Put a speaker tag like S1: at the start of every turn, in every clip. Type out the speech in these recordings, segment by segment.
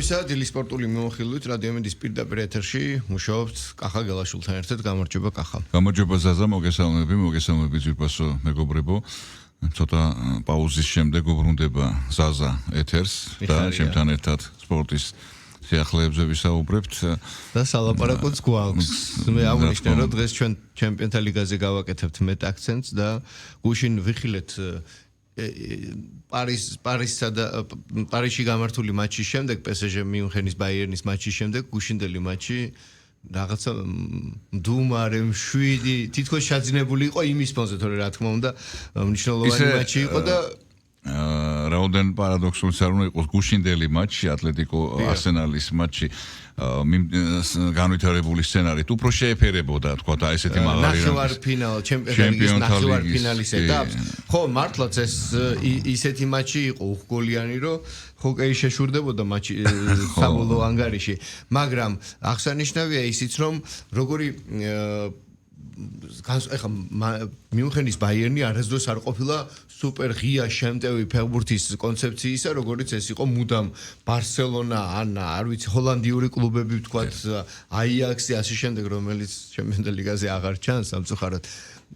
S1: მადლობისა დილის სპორტული მიმოხილვით რადიო მინდის პირდაპირ ეთერში მუშაობთ კახა გელაშვილთან ერთად გამარჯობა კახა.
S2: გამარჯობა ზაზა, მოგესალმები ძვირფასო მეგობრებო. ცოტა პაუზის შემდეგ უბრუნდება ზაზა ეთერს და ჩემთან ერთად სპორტის სიახლეებზე ვისაუბრებთ
S1: და სალაპარაკოც გვაქვს. მე აღნიშნე რომ დღეს ჩვენ ჩემპიონთა ლიგაზე გავაკეთებთ მეტ აქცენტს და გუშინ ვიხილეთ პარიზში გამართული მატჩის შემდეგ PSG მიუნხენის ბაიერნის მატჩის შემდეგ გუშინდელი მატჩი რაღაცა მდუმარე მშვიდი თითქოს შაძინებული იყო იმის ფონზე თორე რა თქმა უნდა მნიშვნელოვანი მატჩი იყო და
S2: რაოდენ პარადოქსულიც არ უნდა იყოს გუშინდელი მატჩი ატლეტიკო არსენალის მატჩი განვითარებული სცენარით უფრო შეეფერებოდა თქვა და ესეთი მაღალი
S1: ნახევარფინალ ჩემპიონის ნახევარფინალის ეტაპს ხო მართლაც ეს ისეთი მატჩი იყო უხგოლიანი რომ ჰოკეი შეშურდებოდა მატჩი საბოლოო ანგარიში მაგრამ აღსანიშნავია ისიც რომ როგორი ეხა მიუნხენის ბაიერნი არასდროს არ ყოფილა სუპერ ღია შემტევი ფეხბურთის კონცეფციისა, როგორც ეს იყო მუდამ ბარსელონა, არ ვიცი, ჰოლანდიური კლუბები ვთქვათ, აიაქსი, ასე შემდეგ, რომელიც ჩემპიონთა ლიგაზე აღარ ჩანს სამწუხაროდ.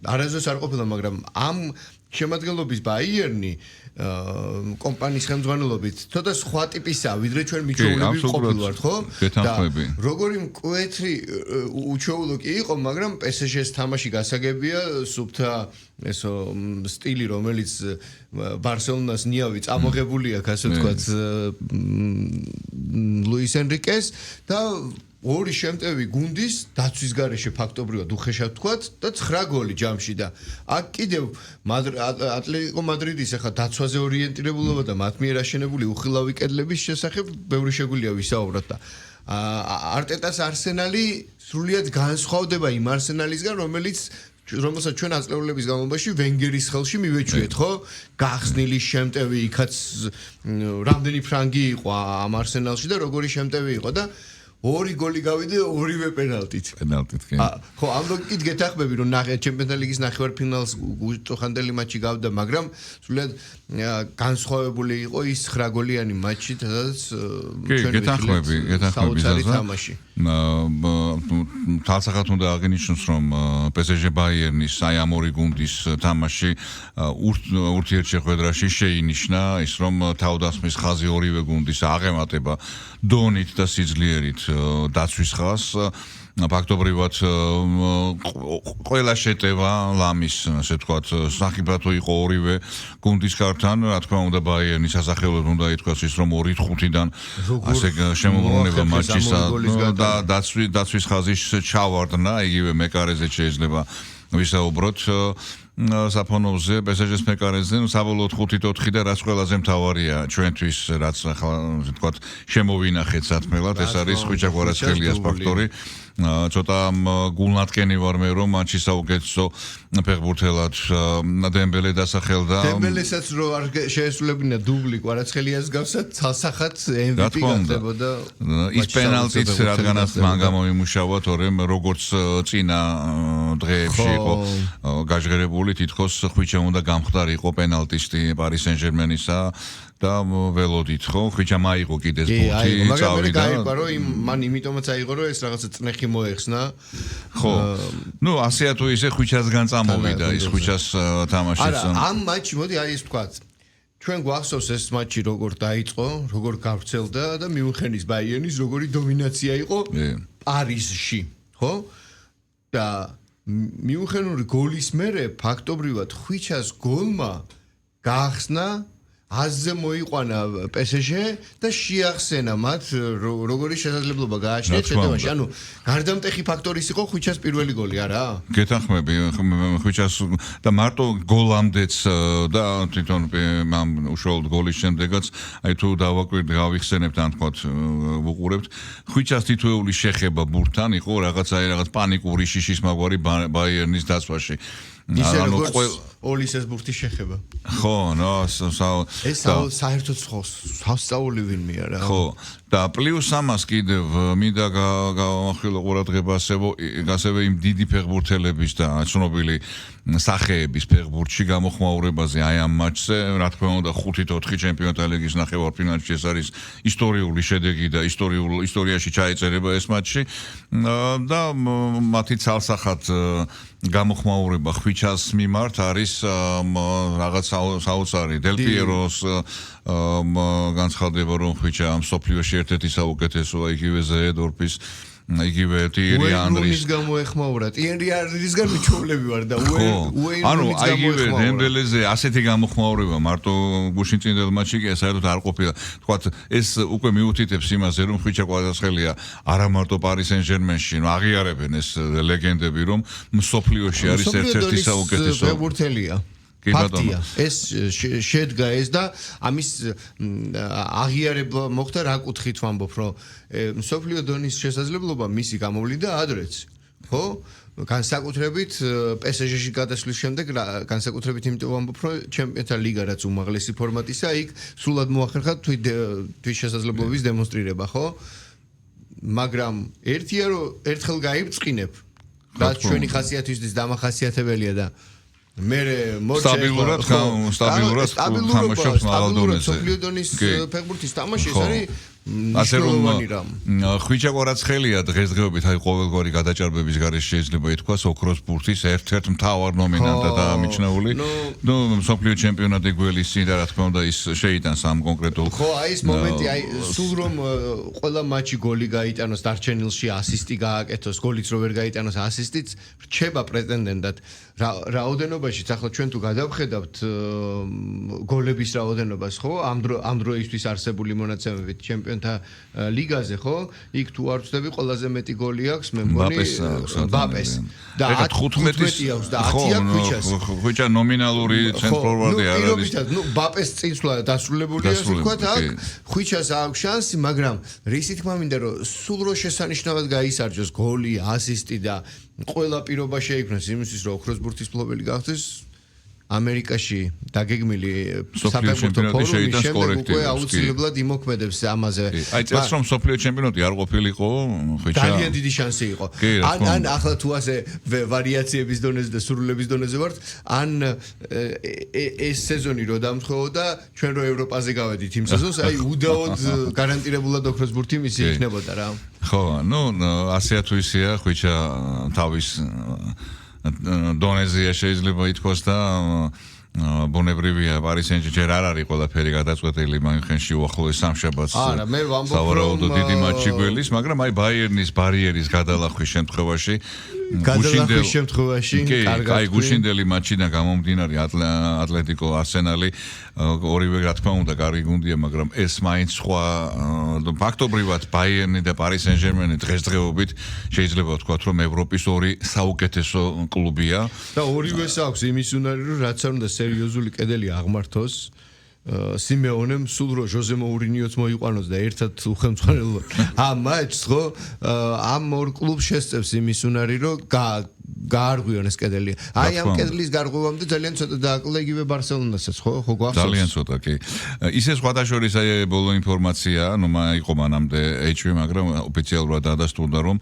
S1: არასდროს არ ყოფილა, მაგრამ ამ შემადგენლობის ბაიერნი კომპანიის ხელმძღვანელობით ცოტა სხვა ტიპისაა, ვიდრე ჩვენ მიჩვეულები ყოფილვართ, ხო?
S2: და
S1: როგორი მკვეთრი უჩვეულო კი იყო, მაგრამ PSG-ს თამაში გასაგებია, სუფთა ესო სტილი, რომელიც ბარსელონას ნიავი წამოღებული აქვს, ასე ვთქვათ, ლუის ენრიკეს და ორი შემტევი გუნდის დაცვის გარეშე ფაქტობრივად უხეშად თქვათ და 9 გოლი ჯამში და აქ კიდევ ატლეტიკო მადრიდის ახლა დაცვაზე ორიენტირებულობა და მათ მიერ აშენებული უხილავი კედლების შესახებ ბევრი შეგვიძლია ვისაუბროთ და არტეტას არსენალი სრულიად განსხვავდება იმ არსენალისგან რომელსაც ჩვენ აწლეულების განმავლობაში ვენგერის ხელში მივეჩვიეთ, ხო? გახსნილი შემტევი იქაც რამდენი ფრანგი იყო ამ არსენალში და როგორი შემტევი იყო და ორი გოლი გავიდა ორივე პენალტით.
S2: კი.
S1: ხო, ამ ლოგიკით გეთახმები რომ ჩემპიონთა ლიგის ნახევარფინალს უწუხანდელი მატჩი გავდა, მაგრამ სულად განსხვავებული იყო ის 9 გოლიანი მატჩი, სადაც
S2: ჩვენ გეთახმები
S1: თამაში.
S2: თალსახად უნდა აღინიშნოს რომ PSG ბაიერნის აი ამ ორი გუნდის თამაში ურთიერთშეხვედრაში შეინიშნა ის რომ თავდასხმის ხაზი ორივე გუნდის აღემატება დონით და სიძლიერით დაცვის ხაზს ფაქტობრივად ყველა შეტევა ლამის ასე ვთქვათ სახიფათო იყო ორივე გუნდის კართან რა თქმა უნდა ბაიერნის სასახელოდ უნდა ითქვას ის რომ 2-5-დან ასე შემოbrunება მატჩისა და დაცვის ხაზის ჩავარდნა იგივე მეკარეზე შეიძლება ვისაუბროთ საფონოვზე PSG-ს მეკარეზე საბოლოოდ 5-4 და რაც ყველაზე მთავარია ჩვენთვის რაც ახლა ვთქვათ შემოვინახეთ სათმელად ეს არის ხვიჩა გვარაცხელიას ფაქტორი ცოტა გულნატკენი ვარ მე რომ მატჩი საუკეთესო ფეხბურთელად დემბელე დასახელდა
S1: დემბელესაც რო არ შეესრულებინა დუბლი კვარაცხელიას გავსად ცალსახად MVP გახდებოდა
S2: ის პენალტიც რადგანაც მან გამომიმუშავა თორემ როგორც წინა დღეებში იყო გაჟღერებული თითქოს ხვიჩა უნდა გამხდარიყო პენალტისტი პარი სენ-ჟერმენისა და ველოდით ხო ხვიჩა მაიღო კიდეს ბურთი წავიდა
S1: გაიგო რომ მან იმიტომაც აიღო რომ ეს რაღაცა წნეხი მოეხსნა
S2: ხო ნუ ასეა თუ ისე ხვიჩასგან წამოვიდა ის ხვიჩას თამაშიც
S1: არა ამ მატჩი მოდი აი ეს ვთქვათ ჩვენ გვახსოვს ეს მატჩი როგორ დაიწყო როგორ გავრცელდა და მიუნხენის ბაიერნის როგორი დომინაცია იყო პარიზში ხო და მიუნხენური გოლის მერე ფაქტობრივად ხვიჩას გოლმა გაახსნა აზზე მოიყვანა PSG და შეახსენა მათ როგორი შესაძლებლობა გააჩნიათ შეტევაში. ანუ გარდამტეხი ფაქტორის იყო ხვიჩას პირველი გოლი, არა?
S2: გეთანხმები ხვიჩას და მარტო გოლამდეც და თვითონ ამ უშუალოდ გოლის შემდეგაც აი თუ გავიხსენებთ ან თქვათ ვუყურებთ ხვიჩას თითოეული შეხება ბურთთან იყო რაღაც პანიკური შიშის მაგვარი ბაიერნის დაცვაში.
S1: ისე როგორც ოლის ეს ბურთი შეხება.
S2: ხო, ნო,
S1: ეს საერთოდ სხვას სწავლი ვინმე არა.
S2: ხო, და პლუს ამას კიდევ მინდა გავამახვილო ყურადღება ასევე იმ დიდი ფეხბურთელების და ცნობილი სახეების ფეხბურთში გამოხმაურებაზე აი ამ მატჩზე, რა თქმა უნდა 5-4 ჩემპიონთა ლიგის ნახევარფინალში ეს არის ისტორიული შედეგი და ისტორიაში ჩაეწერება ეს მატჩი და მათი ცალსახად გამოხმაურება ხვიჩას მიმართ არის რაღაც საოცარი დელ პიეროს განცხადება რომ ხვიჩა მსოფლიოში ერთ-ერთი საუკეთესოა იგივე ზეედორფის იგივე ტიერი ანდრის
S1: გამოეხმაურა ტიერი ანდრისგან მიჩოვლები ვარ და
S2: ანუ იგივე დემბელეზე ასეთი გამოხმაურება მარტო გუშინ წინდელ მატჩში კი საერთოდ არ ყოფილა თქვათ ეს უკვე მიუთითებს იმაზე რომ ხვიჩა კვადრატსხელია არა მარტო პარი სენ-ჟერმენში აღიარებენ ეს ლეგენდები რომ მსოფლიოში არის ერთ-ერთი საუკეთესო
S1: ფეხბურთელია ფაქტია ეს შედგა ეს და ამის აღიარება მოხდა რა კუთხით ვამბობ რომ მსოფლიო დონის შესაძლებლობა მისი გამოვლინდა ადრეც ხო განსაკუთრებით PSG-ში გადასვლის შემდეგ განსაკუთრებით იმიტომ ვამბობ რომ ჩემპიონთა ლიგა რაც უმაღლესი ფორმატისა იქ სულად მოახერხა თვის შესაძლებლობის დემონსტრირება ხო მაგრამ ერთია რომ ერთხელ გაიბრწყინებ და ჩვენი ხასიათისთვის დამახასიათებელია და მე
S2: სტაბილურად თამაშობს მაღალ დონეზე.
S1: მსოფლიო დონის ფეხბურთის თამაში ეს არის
S2: ასე რომ ხვიჩა კვარაცხელია დღესდღეობით აი ყოველგვარი გადაჭარბების გარეშე შეიძლება ითქვას ოქროს ბურთის ერთ-ერთ მთავარ ნომინანტად დაამიჩნეული. ნუ მსოფლიო ჩემპიონატი გველისი და რა თქმა უნდა ის შეიტანს ამ კონკრეტულ
S1: ხო აი ეს მომენტი აი სულ რომ ყველა მატჩი გოლი გაიტანოს დარჩენილში ასისტი გააკეთოს გოლიც რო ვერ გაიტანოს ასისტიც რჩება პრეტენდენტად რაოდენობაშიც ახლა ჩვენ თუ გადავხედავთ გოლების რაოდენობას ხო ამ დროისთვის არსებული მონაცემებით ჩემპიონთა ლიგაზე ხო იქ თუ არ ვწდები ყველაზე მეტი გოლი აქვს მე მგონი მბაპეს და 15 აქვს და 10 აქვს ხვიჩას
S2: ხვიჩა ნომინალური ცენტრფორვარდი არ არის
S1: პირობითად ნუ მბაპეს წინსვლა დასრულებულია ასე ვთქვათ აქ ხვიჩას აქვს შანსი მაგრამ რისი თქმა მინდა რომ სულ რო შესანიშნავად გაისარჯოს გოლი ასისტი და ყველა პირობა შეიქმნას იმისთვის რომ ოქროს ბურთის მფლობელი გახდეს ამერიკაში დაგეგმილი საფეხბურთო ფორუმი შემდეგ უკვე აუცილებლად იმოქმედებს ამაზე.
S2: აი წელს რომ მსოფლიო ჩემპიონატი არ ყოფილიყო, ხვიჩა
S1: ძალიან დიდი შანსი იყო. ან ახლა თუ ასე ვარიაციების დონეზე და სრულების დონეზე ვართ, ან ეს სეზონი რო დამთხოვოდა, ჩვენ რო ევროპაზე გავედით იმ სეზონს, აი უდაოდ გარანტირებულად ოქროს ბურთი მისი იქნებოდა რა.
S2: ხო, ნუ ასეა თუ ისეა, ხვიჩა თავის დონეზია შეიძლება ითქვას და ბუნებრივია პარი სენ-ჟერმენი ჯერ არ არის ყველაფერი გადაწყვეტილი მანხენში უახლოეს სამშაბათს სავარაუდო დიდი მატჩი გველის მაგრამ აი ბაიერნის ბარიერის გადალახვის შემთხვევაში კარგად აი გუშინდელი მატჩიდან გამომდინარე ატლეტიკო არსენალი ორივე რა თქმა უნდა კარგი გუნდია მაგრამ ეს მაინც სხვა ფაქტობრივად ბაიერნი და პარი სენ-ჟერმენი დღესდღეობით შეიძლება ვთქვათ რომ ევროპის ორი საუკეთესო კლუბია
S1: და ორივეს აქვს იმის უნარი რომ რაც არ უნდა სერიოზული კედელი აღმართოს სიმეონემ სულ რო ჟოზე მოურინიოც მოიყვანოს და ერთად უხელმძღვანელობ ამ მატჩს ხო ამ ორ კლუბს შესწევს იმის უნარი რომ გაარღვიონ ეს კედელი. აი ამ კედლის გარღვევამდე ძალიან ცოტა დააკლა იგივე ბარსელონასაც ხო გვახსოვს.
S2: ძალიან ცოტა კი. ისე სხვათა შორის აი ბოლო ინფორმაცია, ნუ იყო მანამდე HV, მაგრამ ოფიციალურად დადასტურდა რომ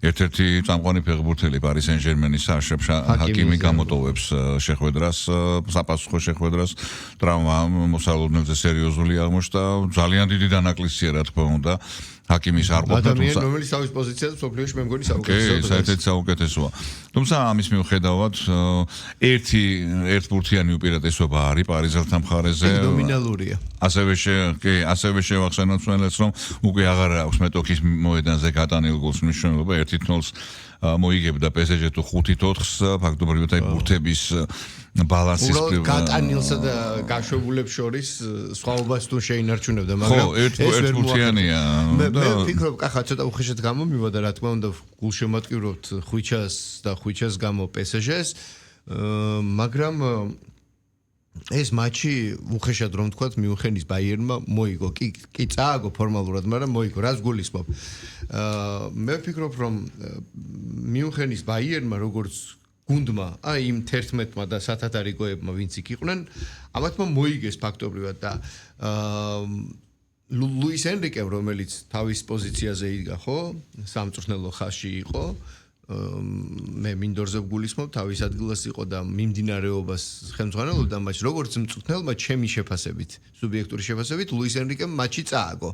S2: ერთ-ერთი წამყვანი ფეხბურთელი პარი სენ-ჟერმენის არშებ ჰაკიმი გამოტოვებს შეხვედრას, საპასუხო შეხვედრას, ტრავმა მოსალოდნელზე სერიოზული აღმოჩნდა, ძალიან დიდი დანაკლისია რა თქმა უნდა. ჰაკიმის არ ყოფნა
S1: ადამიანი რომელიც თავის პოზიციაზე სოფლიოში მე მგონი საუკეთესოა.
S2: საერთოდ საუკეთესოა. თუმცა ამის მიუხედავად ერთ ბურთიანი უპირატესობა არის პარიზელთა მხარეზე.
S1: ნომინალურია.
S2: ასევე შევახსენოთ მელეც რომ უკვე აღარ აქვს მეტოქის მოედანზე გატანილ გოლს მნიშვნელობა 1-0-ს მოიგებდა PSG თუ 5-4-ს ფაქტობრივად აი ბურთების ბალანსის
S1: გატანილსა და გაშვებულებს შორის სხვაობას თუ შეინარჩუნებდა მაგრამ
S2: ეს ვერ ბურთიანია
S1: მე ვფიქრობ კახა ცოტა უხეშად გამომივიდა რა თქმა უნდა გულშემატკივრობთ ხვიჩას და ხვიჩას გამო PSG-ს მაგრამ ეს მატჩი უხეშად რომ თქვათ მიუნხენის ბაიერნმა მოიგო კი წააგო ფორმალურად მაგრამ მოიგო რას გულისხმობ მე ვფიქრობ რომ მიუნხენის ბაიერნმა როგორც გუნდმა აი იმ 11-მა და სათათარი გოებმა ვინც იქ იყვნენ ამათმა მოიგეს ფაქტობრივად და ლუის ენრიკე რომელიც თავის პოზიციაზე იდგა ხო სამწვრთნელო ხაზში იყო მე მინდორზე ვგულისხმობ თავის ადგილას იყო და მიმდინარეობას ხელმძღვანელობდა მატჩს როგორც მწვრთნელმა ჩემი შეფასებით სუბიექტური შეფასებით ლუის ენრიკემ მატჩი წააგო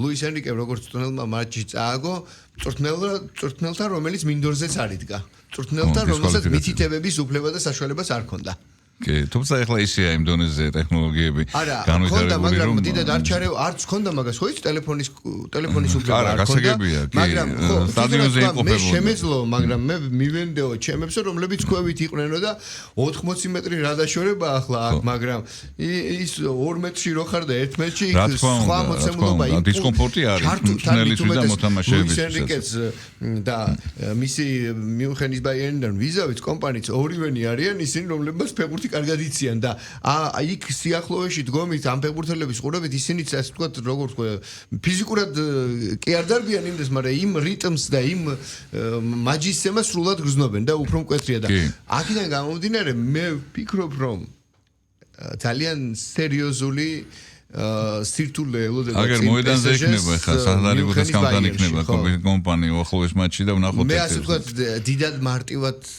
S1: ლუის ენრიკემ როგორც მწვრთნელმა მატჩი წააგო მწვრთნელთან რომელიც მინდორზეც არ იდგა მწვრთნელთან რომელსაც მითითებების უფლება და საშუალებას არ ჰქონდა
S2: კი, თუმცა ახლა ისეა იმ დონეზე ტექნოლოგიები
S1: განვითარებული რომ დიდად არ ჩარეო, არც ჰქონდა მაგას, ხო იცი ტელეფონის უფლება არ ჰქონდა, მაგრამ ხო, სტადიონზე იმყოფებოდა. მე შემეძლო, მაგრამ მე მივენდეო ჩემებს, რომლებიც ქვევით იყვნენო და 80 მეტრი რა დაშორება ახლა აქ, მაგრამ ის 2 მეტრში რო ხარ და 1 მეტრში სხვა მოცემულობა
S2: იმ დისკომფორტი არის მწვრთნელისთვის და მოთამაშეებისთვის.
S1: და მისი მიუნხენის ბაიერნიდან ვიზავით კომპანიიც ორივენი არიან ისინი რომლებსაც ფეხბურთი კარგად იციან და იქ სიახლოვეში დგომით ამ ფეხბურთელების ყურებით ისინიც ასე ვთქვათ როგორ ვთქვა ფიზიკურად კი არ დარბიან იმდეს მაგრამ იმ რიტმს და იმ მაჯისცემას სრულად გრძნობენ და უფრო მკვეთრია და აქედან გამომდინარე მე ვფიქრობ რომ ძალიან სერიოზული სირთულე ელოდება
S2: აგერ მოედანზე იქნება ხა სადარიგოდას გამთან იქნება კომპანია ახლოს მატჩი და ვნახოთ
S1: მე ასე ვთქვათ დიდად მარტივად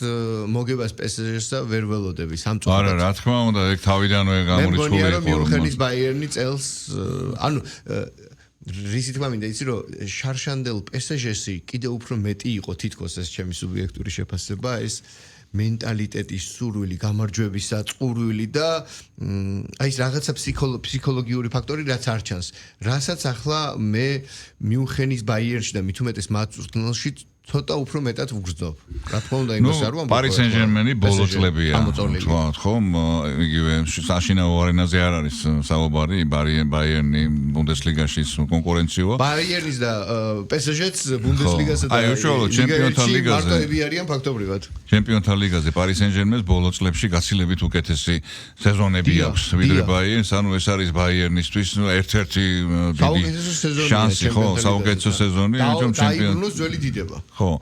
S1: მოგებას PSG-ს და ვერ ველოდები სამწუხაროდ
S2: არა რა თქმა უნდა ეგ თავიდანვე გამორიცხული იყო
S1: რომ მიუნხენის ბაიერნი წელს ანუ რისი თქმა მინდა იცი რომ შარშანდელ PSG-ში კიდე უფრო მეტი იყო თითქოს ეს ჩემი სუბიექტური შეფასება ეს მენტალიტეტის სურვილი, გამარჯვების საწყურვილი და აი ეს რაღაცა ფსიქოლოგიური ფაქტორი რაც არ ჩანს. რასაც ახლა მე მიუნხენის ბაიერნში და მით უმეტეს მათ წვრთნელში ცოტა უფრო მეტად ვგრძნობ. რა თქმა უნდა იმას არ ვამბობ.
S2: პარი სენ-ჟერმენი ბოლო წლებია. თქვათ ხომ, იგივე საშინაო არენაზე არ არის საუბარი, ბაიერნი ბუნდესლიგაში კონკურენციაა.
S1: ბაიერნის და PSG-ს ბუნდესლიგასა და
S2: აი უშუალოდ ჩემპიონთა ლიგაზე
S1: მარტოები არიან ფაქტობრივად.
S2: ჩემპიონთა ლიგაზე პარი სენ-ჟერმენს ბოლო წლებში გაცილებით უკეთესი სეზონები აქვს ვიდრე ბაიერნს, ანუ ეს არის ბაიერნისთვის ერთ-ერთი დიდი შანსი, ხო, საუკეთესო სეზონი, რომ ჩემპიონი
S1: ძველი დიდება.
S2: ხო,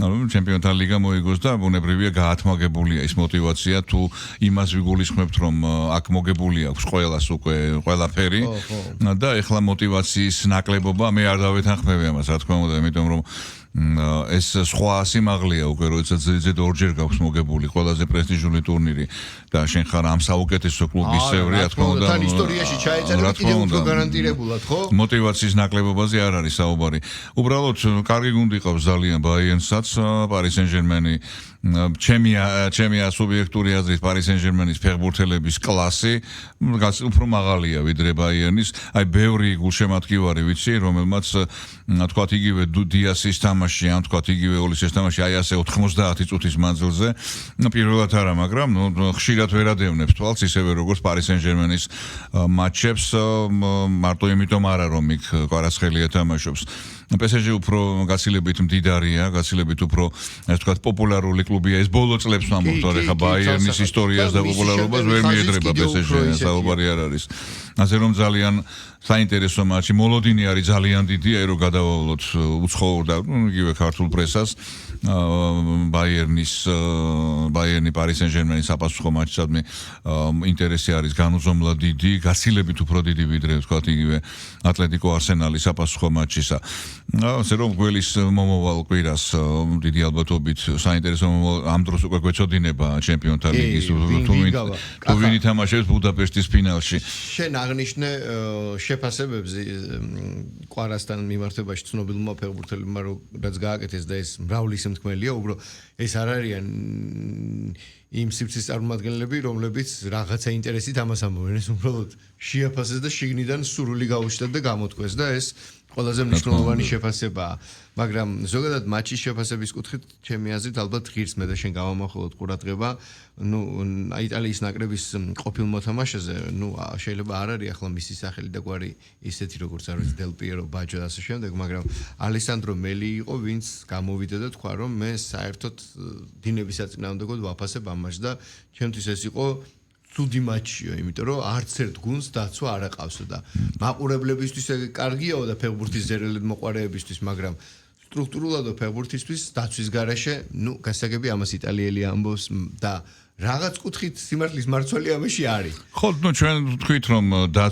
S2: ანუ ჩემპიონთა ლიგა მოიგოს და ბუნებრივია გაათმაგებულია ის мотиваცია თუ იმას ვიგულისხმებთ რომ აქ მოგებული აქვს ყველას უკვე ყველაფერი და ეხლა мотиваციის ნაკლებობა მე არ დავეთანხმები ამას რა თქმა უნდა იმიტომ რომ ეს სხვა სიმაღლეა უკვე როდესაც ზედ ორჯერ გაქვს მოგებული ყველაზე პრესტიჟული ტურნირი და შენ ხარ ამ საუკეთესო კლუბის წევრი რა თქმა უნდა
S1: თან ისტორიაში ჩაეწერა კიდევ უფრო გარანტირებულად ხო
S2: мотиваციის ნაკლებობაზე არ არის საუბარი უბრალოდ კარგი გუნდი ყავს ძალიან ბაიერნსაც პარი სენ-ჟერმენი ჩემი სუბიექტური აზრით პარი სენ-ჟერმენის ფეხბურთელების კლასი უფრო მაღალია ვიდრე ბაიერნის აი ბევრი გულშემატკივარი ვიცი რომელმაც თქვათ იგივე დიასის თამაში ან თქვათ იგივე ოლისის თამაში აი ასე 90 წუთის მანძილზე პირველად არა მაგრამ ხშირად ვერადევნებს თვალს ისევე როგორც პარი სენ-ჟერმენის მატჩებს მარტო იმიტომ არა რომ იქ კვარაცხელია თამაშობს PSG უფრო გაცილებით მდიდარია, გაცილებით უფრო ასე ვთქვათ პოპულარული კლუბია. ეს ბოლო წლებს ვამბობ, თორე ხა ბაიერნის ისტორიას და პოპულარობას ვერ მიედრება PSG, საუბარი არ არის. ასე რომ ძალიან საინტერესო მატჩი, მოლოდინი არის ძალიან დიდი, აი რომ გადავალოთ უცხოურ და იგივე ქართულ პრესას. ბაიერნი პარი სენ-ჟერმენის საპასუხო მატჩსადმი ინტერესი არის განუზომლა დიდი, გაცილებით უფრო დიდი ვიდრე ვთქვათ იგივე ატლეტიკო არსენალის საპასუხო მატჩისა. ასე რომ გველის მომავალ კვირას დიდი ალბათობით საინტერესო ამ დროს უკვე გვეწოდინება ჩემპიონთა ლიგის თუ ვინი თამაშობს ბუდაპეშტის ფინალში.
S1: შენ აღნიშნე შეფასებებზე კვარასთან მიმართებაში ცნობილმა ფეხბურთელებმა რაც გააკეთეს და ეს მრავლის მთქმელია, უბრალოდ ეს არ არიან იმ სივრცის წარმომადგენლები, რომლებიც რაღაცა ინტერესით ამას ამბობენ, ეს უბრალოდ შეაფასეს და შიგნიდან სურვილი გაუჩნდათ და გამოთქვეს და ეს ყველაზე მნიშვნელოვანი შეფასებაა. მაგრამ ზოგადად მატჩის შეფასების კუთხით ჩემი აზრით ალბათ ღირს მე და შენ გავამახვილოთ ყურადღება, იტალიის ნაკრების ყოფილ მოთამაშეზე, შეიძლება არ არის ახლა მისი სახელი და გვარი ისეთი როგორც არ ვიცი დელ პიერო ბაჯო და ასე შემდეგ, მაგრამ ალესანდრო მელი იყო, ვინც გამოვიდა და თქვა რომ მე საერთოდ დინების საწინააღმდეგოდ ვაფასებ ამ მატჩს და ჩემთვის ეს იყო ცუდი მატჩია, იმიტომ რომ არც ერთ გუნდს დაცვა არ აყავსო და მაყურებლებისთვის კარგიაო და ფეხბურთის ზერელად მოყვარეებისთვის, მაგრამ სტრუქტურულად ფეხბურთისთვის დაცვის გარეშე, გასაგები ამას იტალიელი ამბობს და რაღაც კუთხით სიმართლის მარცვალი ამაში არის.
S2: ხო, ნუ ჩვენ თქვით რომ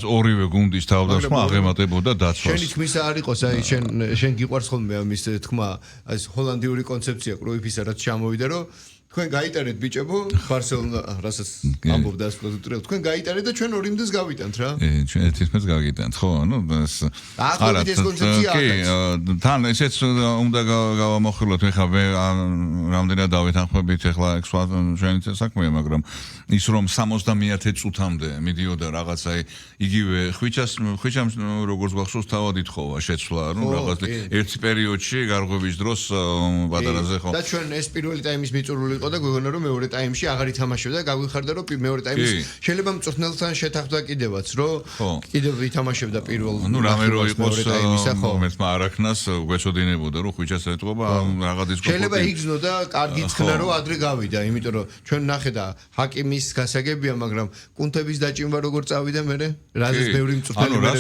S2: ორივე გუნდის თავდასხმა აღემატებოდა დაცვას.
S1: შენი თქმისა არ იყოს, აი შენ გიყვარს ხოლმე ამის თქმა, აი ჰოლანდიური კონცეფცია კროიფისა რაც ჩამოვიდა, რომ თქვენ გაიტანეთ ბიჭებო, ბარსელონა რასაც ამბობდა ეს პროდუქტი, თქვენ გაიტანეთ და ჩვენ 2-ს გავიტანთ რა.
S2: ჩვენ 1-ს გავიტანთ, ხო, ნუ ეს
S1: არა, ეს კონცეფცია
S2: არის. თან ესეც უნდა გავამოხილოთ, ეხლა მე რამდენად დავეთანხმებით, ეხლა ეგ სხვა ჩვენიც საქმეა, მაგრამ ის რომ 70-ე წუთამდე მიდიოდა რაღაც აი იგივე ხვიჩამ როგორც გახსოვს თავად ითხოვა შეცვლა, რომ რაღაც ერთი პერიოდში გარღვევის დროს ბადარაზე ხო.
S1: და ჩვენ ეს პირველი ტაიმის მიწურული და გვეგონა რომ მეორე ტაიმში აღარ ითამაშებდა და გაგვიხარდა რომ მეორე ტაიმის შეიძლება მწვრთნელთან შეთანხმდა კიდევაც რომ კიდევ ითამაშებდა პირველ
S2: ნუ რამე რო იყოს მერტმა არაქნას გვეცოდინებოდა რომ ხვიჩას ეტყობა რაღაც ის
S1: შეიძლება იგზნო და კარგი ცხნა რომ ადრე გავიდა იმიტომ რომ ჩვენ ნახე და ჰაკიმის გასაგებია მაგრამ კუნთების დაჭიმვა როგორ წავიდა მე რაზეც ბევრი მწვრთნელი მე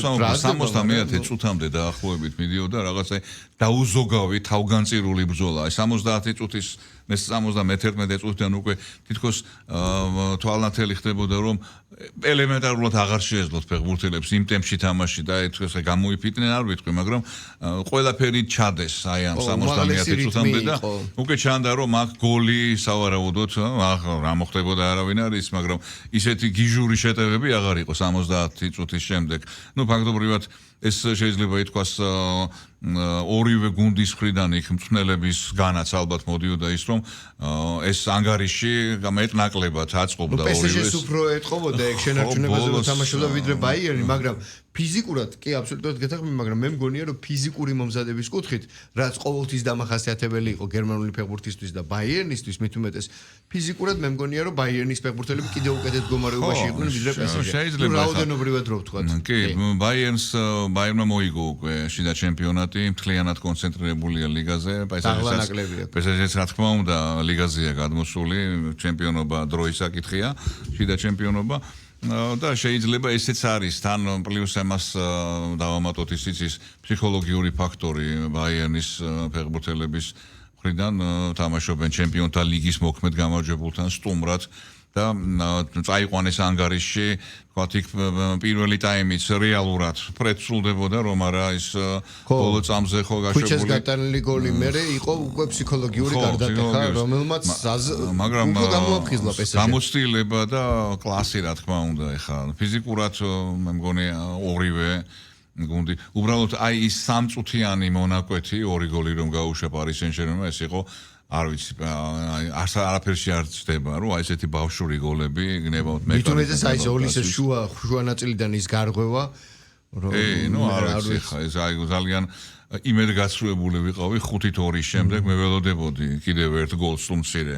S2: 70-ე წუთამდე დაახლოებით მიდიოდა რაღაცა დაუზოგავი თავგანწირული ბრძოლა 70 წუთის მე 71 წუთიდან უკვე თითქოს თვალნათელი ხდებოდა რომ ელემენტარულად აღარ შეეძლოთ ფეხბურთელებს იმ ტემპში თამაში და ეს გამოიფიტნენ არ ვიტყვი მაგრამ ყველაფერი ჩადეს აი ამ 70 წუთამდე და უკვე ჩანდა რომ აქ გოლი სავარაუდოდ რა მოხდებოდა არავინ არის მაგრამ ისეთი გიჟური შეტევები აღარ იყო 70 წუთის შემდეგ ნუ ფაქტობრივად ეს შეიძლება ითქვას ორივე გუნდის მხრიდან იქ მწვრთნელების განაც ალბათ მოდიოდა ის რომ ეს ანგარიში მეტნაკლებად აწყობდა ორივეს.
S1: PSG-ს უფრო ეტყობოდა ეგ შენარჩუნებაზე რომ თამაშობდა ვიდრე ბაიერნი, მაგრამ ფიზიკურად კი აბსოლუტურად გეთახმები, მაგრამ მე მგონია რომ ფიზიკური მომზადების კუთხით რაც ყოველთვის დამახასიათებელი იყო გერმანული ფეხბურთისთვის და ბაიერნისთვის მით უმეტეს ფიზიკურად მე მგონია რომ ბაიერნის ფეხბურთელები კიდევ უკეთეს მდგომარეობაში იყვნენ ვიდრე PSG-ს. რაოდენობრივად რო ვთქვა.
S2: კი, ბაიერნმა მოიგო უკვე შიდა ჩემპიონატი, მთლიანად კონცენტრირებულია ლიგაზე, PSG-ს რა თქმა უნდა ლიგაზეა გადმოსული, ჩემპიონობა დროის საკითხია, შიდა ჩემპიონობა და შეიძლება ესეც არის თან პლუს ამას დავამატოთ ისიც ფსიქოლოგიური ფაქტორი ბაიერნის ფეხბურთელების მხრიდან თამაშობენ ჩემპიონთა ლიგის მოქმედ გამარჯვებულთან სტუმრად და წაიყვანეს ანგარიში თქვათ იქ პირველი ტაიმიც რეალურად პრეცულდებოდა რომ არა ის ბოლო წამზე ხო გაშვებული
S1: ქუჩას გატანილი გოლი მერე იყო უკვე ფსიქოლოგიური გარდატეხა რომელმაც მაგრამ გამოაფხიზლა PSG
S2: გამოცდილება და კლასი რა თქმა უნდა ეხა ფიზიკურად მე მგონი ორივე გუნდი უბრალოდ აი ის სამწუთიანი მონაკვეთი ორი გოლი რომ გაუშვა Paris Saint-Germain ეს იყო არ ვიცი არაფერში არ ცდება რომ აი ესეთი ბავშვური გოლები გნებავთ მე
S1: თუმცა აი ზოლის შუა ნაწილიდან ის გარღვევა
S2: ნუ არ ვიცი ხა ეს აი ძალიან იმედგაცრუებული ვიყავი 5-2 შემდეგ მე ველოდებოდი კიდევ ერთ გოლს უმცირე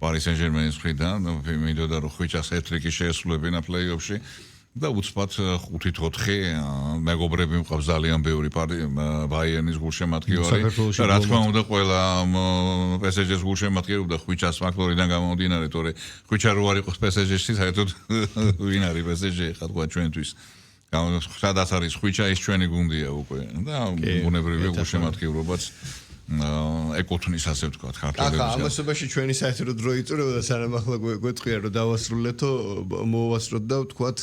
S2: Paris Saint-Germain-ის მხრიდან მინდოდა რომ ხვიჩას ჰეტრიკი შეესრულებინა პლეი-ოფში და უცბად 5-4 მეგობრები მყავს ძალიან ბევრი ბაიერნის გულშემატკივარი და რა თქმა უნდა ყველა PSG-ს გულშემატკივარი და ხვიჩას ფაქტორიდან გამომდინარე თორე ხვიჩა რო არ იყოს PSG-ში საერთოდ ვინ არის PSG ხა თქვა ჩვენთვის სადაც არის ხვიჩა ის ჩვენი გუნდია უკვე და ბუნებრივია გულშემატკივრობაც ეკუთვნის ასე ვთქვათ ქართველებს.
S1: ახლა ამასობაში ჩვენი საერთო დრო იწურება და სანამ ახლა გვეტყვია რომ დავასრულეთო მოვასრულოთ და ვთქვათ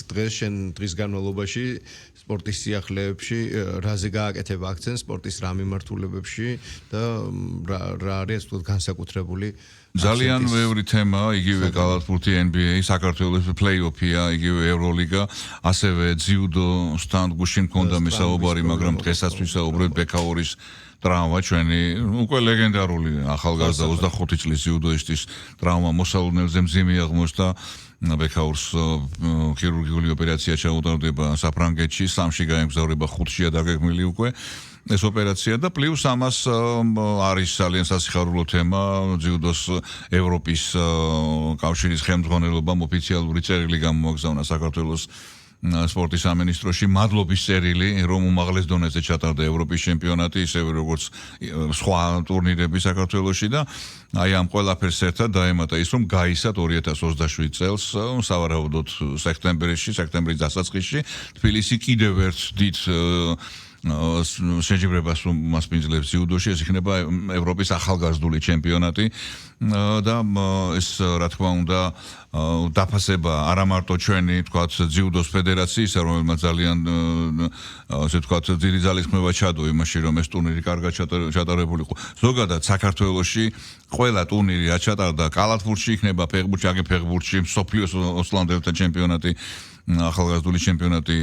S1: დღის განმავლობაში სპორტის სიახლეებში რაზე გააკეთება აქცენტს სპორტის რა მიმართულებებში და რა არის თქო განსაკუთრებული
S2: ძალიან ბევრი თემაა იგივე კალათბურთი NBA საქართველოს პლეი-ოფია იგივე ევროლიგა ასევე ძიუდოსთან გუშინ მქონდა მისაუბარი მაგრამ დღესაც ვისაუბრებთ ბექაურის ტრაუმა ჩვენი უკვე ლეგენდარული ახალგაზრდა 25 წლის ძიუდოისტის ტრაუმა მოსალოდნელზე მძიმე აღმოჩნდა ბექაურს ქირურგიული ოპერაცია ჩაუტარდება საფრანგეთში 3-ში გაემგზავრება 5-შია დაგეგმილი უკვე ეს ოპერაცია და პლუს ამას არის ძალიან სასიხარულო თემა ძიუდოს ევროპის კავშირის ხელმძღვანელობამ ოფიციალური წერილი გამოგზავნა საქართველოს სპორტის სამინისტროში მადლობის წერილი რომ უმაღლეს დონეზე ჩატარდა ევროპის ჩემპიონატი ისევე როგორც სხვა ტურნირები საქართველოში და აი ამ ყველაფერს ერთად დაემატა ის რომ გაისად 2027 წელს სავარაუდოდ სექტემბრის დასაწყისში თბილისი კიდევ ერთ დიდ შეჯიბრებას მასპინძლებს ძიუდოში, ეს იქნება ევროპის ახალგაზრდული ჩემპიონატი და ეს რა თქმა უნდა დაფასება არა მარტო ჩვენი თქვათ ძიუდოს ფედერაციისა, რომელმაც ძალიან ასე თქვათ დიდი ძალისხმევა ჩადო იმაში, რომ ეს ტურნირი კარგად ჩატარებული იყო. ზოგადად საქართველოში ყველა ტურნირი რაც ჩატარდა კალათბურთში იქნება, ფეხბურთში, მსოფლიოს ოსლანდელთა ჩემპიონატი ახალგაზრდული ჩემპიონატი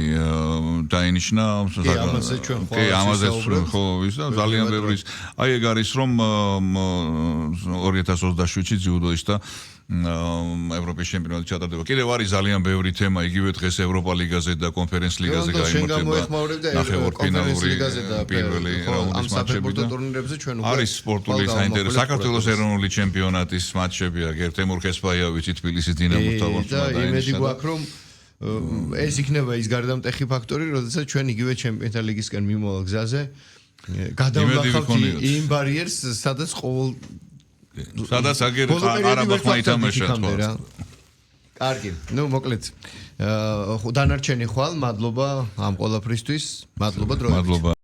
S2: დაინიშნა. კი, ამაზეც ხო ის და ძალიან ბევრი. აი ეგ არის რომ 2027-ში ძიუდოისტა ევროპის ჩემპიონატი ჩატარდება. კიდევ არის ძალიან ბევრი თემა, იგივე დღეს ევროპა ლიგაზე და კონფერენს ლიგაზე გაიმართება. ნახევარფინალური პირველი რაუნდის მატჩები და
S1: ტურნირებზე ჩვენ უკვე
S2: არის სპორტული საინტერესო საქართველოს ეროვნული ჩემპიონატის მატჩებია, გერთემურ ხესპაიავიცი თბილისის დინამოსთან
S1: და იმედი გვაქვს რომ ეს იქნება ის გარდამტეხი ფაქტორი, როდესაც ჩვენ იგივე ჩემპიონთა ლიგისკენ მიმოვალ გზაზე გადავნახავთ იმ ბარიერს, სადაც
S2: აგერ არაბახმა ითამაშა
S1: თქვა. კარგი, ნუ მოკლედ დანარჩენი ხვალ, მადლობა ამ ყველაფრისთვის, მადლობა დროებით.